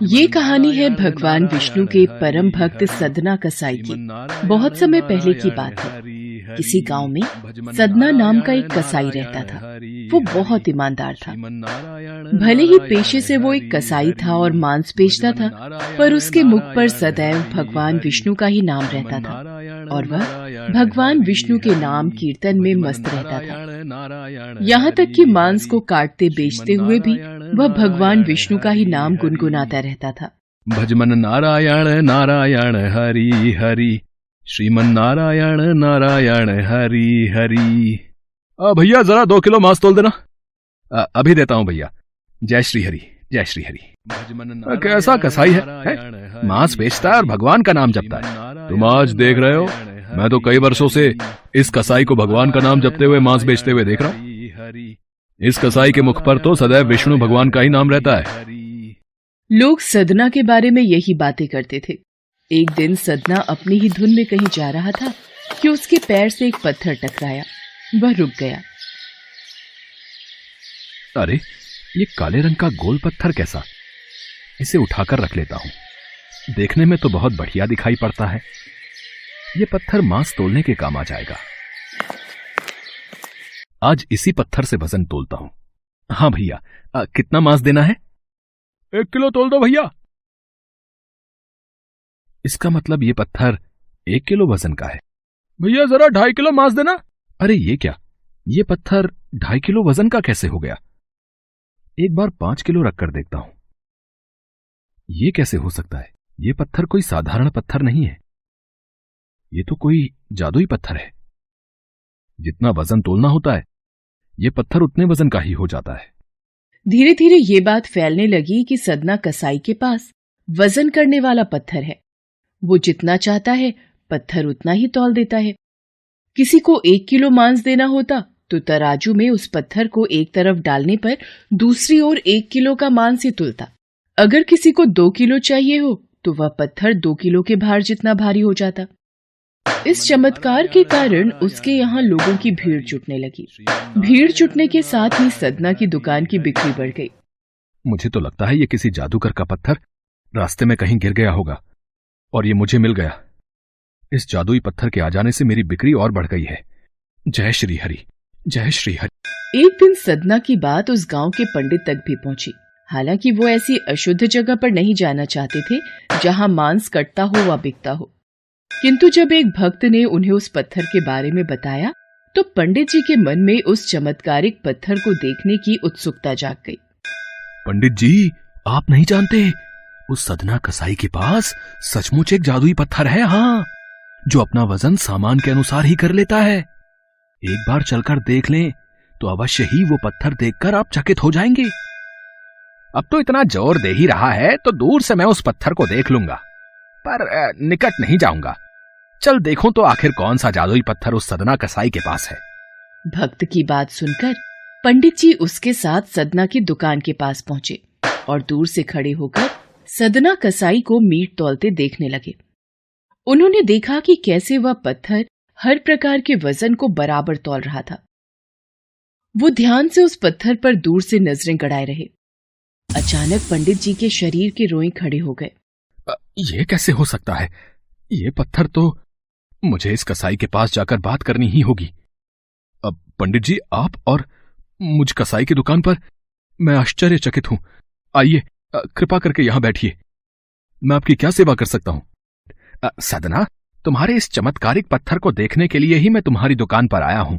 ये कहानी है भगवान विष्णु के परम भक्त सदना कसाई की। बहुत समय पहले की बात है। किसी गांव में सदना नाम का एक कसाई रहता था। वो बहुत ईमानदार था। भले ही पेशे से वो एक कसाई था और मांस बेचता था, पर उसके मुख पर सदैव भगवान विष्णु का ही नाम रहता था और वह भगवान विष्णु के नाम कीर्तन में मस्त रहता था। यहाँ तक कि मांस को काटते बेचते हुए भी वह भगवान विष्णु का ही नाम गुनगुनाता रहता था। भजमन नारायण नारायण हरि हरि, श्रीमन नारायण नारायण हरि हरि। भैया जरा 2 किलो मांस तोल देना। अभी देता हूँ भैया। जय श्री हरि, जय श्री हरि। कैसा कसाई है? मांस बेचता है और भगवान का नाम जपता है। तुम आज देख रहे हो, मैं तो कई वर्षों से इस कसाई को भगवान का नाम जपते हुए मांस बेचते हुए देख रहा हूँ। इस कसाई के मुख पर तो सदैव विष्णु भगवान का ही नाम रहता है। लोग सदना के बारे में यही बातें करते थे। एक दिन सदना अपनी ही धुन में कहीं जा रहा था कि उसके पैर से एक पत्थर टकराया। वह रुक गया। अरे, ये काले रंग का गोल पत्थर कैसा? इसे उठाकर रख लेता हूं। देखने में तो बहुत बढ़िया दिखाई पड़ता है। ये पत्थर मांस तोलने के काम आ जाएगा। आज इसी पत्थर से वजन तोलता हूं। हाँ भैया, कितना मांस देना है? 1 किलो तोल दो भैया। इसका मतलब ये पत्थर 1 किलो वजन का है। भैया जरा 2.5 किलो मांस देना। अरे ये क्या, ये पत्थर 2.5 किलो वजन का कैसे हो गया? एक बार 5 किलो रखकर देखता हूं। ये कैसे हो सकता है? ये पत्थर कोई साधारण पत्थर नहीं है। ये तो कोई जादुई पत्थर है। जितना वजन तोलना होता है, ये पत्थर उतने वजन का ही हो जाता है। धीरे धीरे ये बात फैलने लगी कि सदना कसाई के पास वजन करने वाला पत्थर है। वो जितना चाहता है पत्थर उतना ही तौल देता है। किसी को 1 किलो मांस देना होता तो तराजू में उस पत्थर को एक तरफ डालने पर दूसरी ओर 1 किलो का मांस ही तुलता। अगर किसी को 2 किलो चाहिए हो तो वह पत्थर 2 किलो के भार जितना भारी हो जाता। इस चमत्कार के कारण उसके यहाँ लोगों की भीड़ जुटने लगी। भीड़ जुटने के साथ ही सदना की दुकान की बिक्री बढ़ गई। मुझे तो लगता है ये किसी जादूगर का पत्थर रास्ते में कहीं गिर गया होगा और ये मुझे मिल गया। इस जादुई पत्थर के आ जाने से मेरी बिक्री और बढ़ गई है। जय श्री हरि, जय श्री हरि। एक दिन सदना की बात उस गांव के पंडित तक भी पहुंची। हालांकि वो ऐसी अशुद्ध जगह पर नहीं जाना चाहते थे जहां मांस कटता हो व बिकता हो, किंतु जब एक भक्त ने उन्हें उस पत्थर के बारे में बताया तो पंडित जी के मन में उस चमत्कारिक पत्थर को देखने की उत्सुकता जाग गई। पंडित जी, आप नहीं जानते, उस सदना कसाई के पास सचमुच एक जादुई पत्थर है। हाँ, जो अपना वजन सामान के अनुसार ही कर लेता है। एक बार चलकर देख लें तो अवश्य ही वो पत्थर देखकर आप चकित हो जाएंगे। अब तो इतना जोर दे ही रहा है तो दूर से मैं उस पत्थर को देख लूंगा, पर निकट नहीं जाऊंगा। चल देखूं तो आखिर कौन सा जादुई पत्थर उस सदना कसाई के पास है। भक्त की बात सुनकर पंडित जी उसके साथ सदना की दुकान के पास पहुंचे और दूर से खड़े होकर सदना कसाई को मीट तौलते देखने लगे। उन्होंने देखा कि कैसे वह पत्थर हर प्रकार के वजन को बराबर तौल रहा था। वो ध्यान से उस पत्थर पर दूर से नजरें गड़ाए रहे। अचानक पंडित जी के शरीर के रोएं खड़े हो गए। ये कैसे हो सकता है? ये पत्थर तो मुझे इस कसाई के पास जाकर बात करनी ही होगी। अब पंडित जी, आप और मुझ कसाई की दुकान पर मैं आश्चर्यचकित हूं। आइए, कृपा करके यहां बैठिए। मैं आपकी क्या सेवा कर सकता हूं? सदना, तुम्हारे इस चमत्कारिक पत्थर को देखने के लिए ही मैं तुम्हारी दुकान पर आया हूं।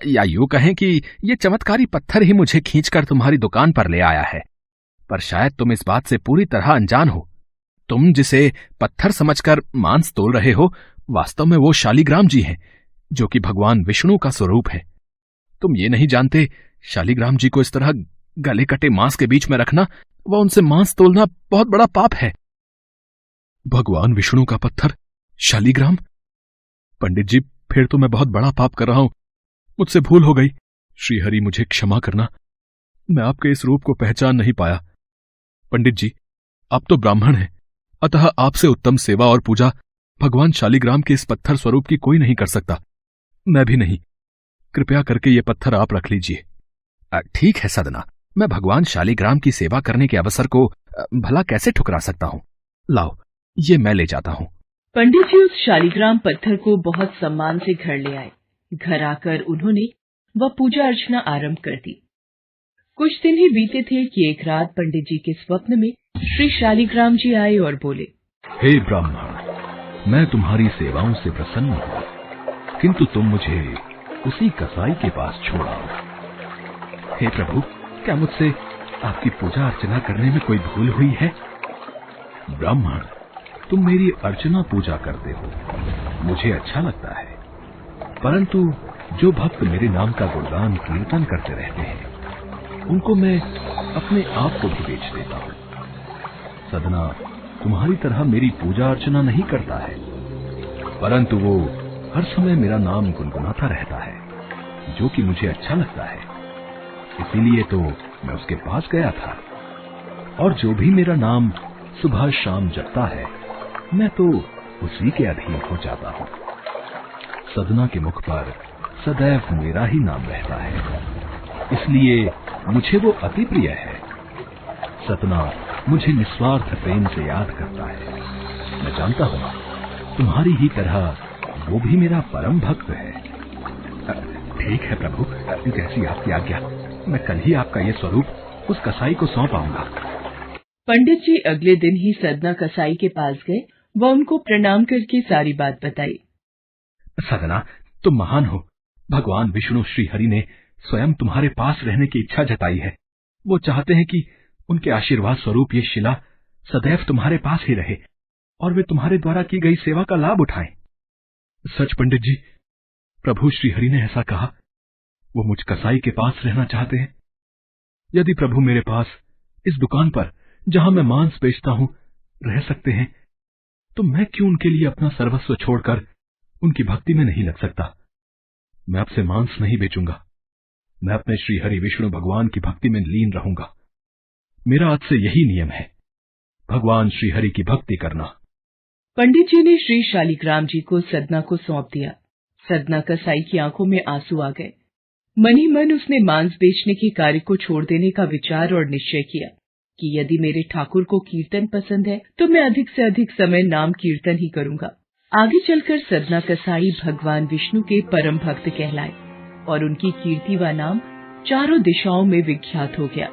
या यूं कहें कि ये चमत्कारी पत्थर ही मुझे खींचकर तुम्हारी दुकान पर ले आया है। पर शायद तुम इस बात से पूरी तरह अनजान हो। तुम जिसे पत्थर समझकर मांस तोल रहे हो, वास्तव में वो शालिग्राम जी हैं, जो कि भगवान विष्णु का स्वरूप है। तुम ये नहीं जानते, शालिग्राम जी को इस तरह गले कटे मांस के बीच में रखना व उनसे मांस तोलना बहुत बड़ा पाप है। भगवान विष्णु का पत्थर शालिग्राम? पंडित जी, फिर तो मैं बहुत बड़ा पाप कर रहा हूं। मुझसे भूल हो गई। श्रीहरि, मुझे क्षमा करना। मैं आपके इस रूप को पहचान नहीं पाया। पंडित जी, आप तो ब्राह्मण हैं, अतः आपसे उत्तम सेवा और पूजा भगवान शालिग्राम के इस पत्थर स्वरूप की कोई नहीं कर सकता। मैं भी नहीं। कृपया करके ये पत्थर आप रख लीजिए। ठीक है सदना, मैं भगवान शालिग्राम की सेवा करने के अवसर को भला कैसे ठुकरा सकता हूँ? लाओ, ये मैं ले जाता हूँ। पंडित जी उस शालिग्राम पत्थर को बहुत सम्मान से घर ले आए। घर आकर उन्होंने वह पूजा अर्चना आरंभ कर दी। कुछ दिन ही बीते थे कि एक रात पंडित जी के स्वप्न में श्री शालिग्राम जी आए और बोले, हे ब्राह्मण, मैं तुम्हारी सेवाओं से प्रसन्न हूँ, किंतु तुम मुझे उसी कसाई के पास छोड़ाओ। हे प्रभु, क्या मुझसे आपकी पूजा अर्चना करने में कोई भूल हुई है? ब्राह्मण, तुम मेरी अर्चना पूजा करते हो, मुझे अच्छा लगता है, परंतु जो भक्त मेरे नाम का गुणगान कीर्तन करते रहते हैं, उनको मैं अपने आप को भी बेच देता हूँ। सदना तुम्हारी तरह मेरी पूजा अर्चना नहीं करता है, परंतु वो हर समय मेरा नाम गुनगुनाता रहता है, जो कि मुझे अच्छा लगता है। इसीलिए तो मैं उसके पास गया था, और जो भी मेरा नाम सुबह शाम जपता है, मैं तो उसी के अधीन हो जाता हूँ। सदना के मुख पर सदैव मेरा ही नाम रहता है, इसलिए मुझे वो अति प्रिय है। सदना मुझे निस्वार्थ प्रेम से याद करता है। मैं जानता हूँ तुम्हारी ही तरह वो भी मेरा परम भक्त है। ठीक है प्रभु, जैसी आपकी आज्ञा, मैं कल ही आपका ये स्वरूप उस कसाई को सौंप आऊंगा। पंडित जी अगले दिन ही सदना कसाई के पास गए व उनको प्रणाम करके सारी बात बताई। सदना, तुम महान हो। भगवान विष्णु श्री हरि ने स्वयं तुम्हारे पास रहने की इच्छा जताई है। वो चाहते हैं कि उनके आशीर्वाद स्वरूप ये शिला सदैव तुम्हारे पास ही रहे और वे तुम्हारे द्वारा की गई सेवा का लाभ उठाएं। सच पंडित जी, प्रभु श्री हरि ने ऐसा कहा। वो मुझ कसाई के पास रहना चाहते हैं। यदि प्रभु मेरे पास इस दुकान पर, जहां मैं मांस बेचता हूं, रह सकते हैं, तो मैं क्यों उनके लिए अपना सर्वस्व छोड़कर उनकी भक्ति में नहीं लग सकता? मैं अब से मांस नहीं बेचूंगा। मैं अपने श्री हरि विष्णु भगवान की भक्ति में लीन रहूंगा। मेरा आज से यही नियम है, भगवान श्री हरि की भक्ति करना। पंडित जी ने श्री शालिग्राम जी को सदना को सौंप दिया। सदना कसाई की आंखों में आंसू आ गए। मन ही मन उसने मांस बेचने के कार्य को छोड़ देने का विचार और निश्चय किया कि यदि मेरे ठाकुर को कीर्तन पसंद है तो मैं अधिक से अधिक समय नाम कीर्तन ही करूंगा। आगे चलकर सदना कसाई भगवान विष्णु के परम भक्त कहलाए और उनकी कीर्ति व नाम चारों दिशाओं में विख्यात हो गया।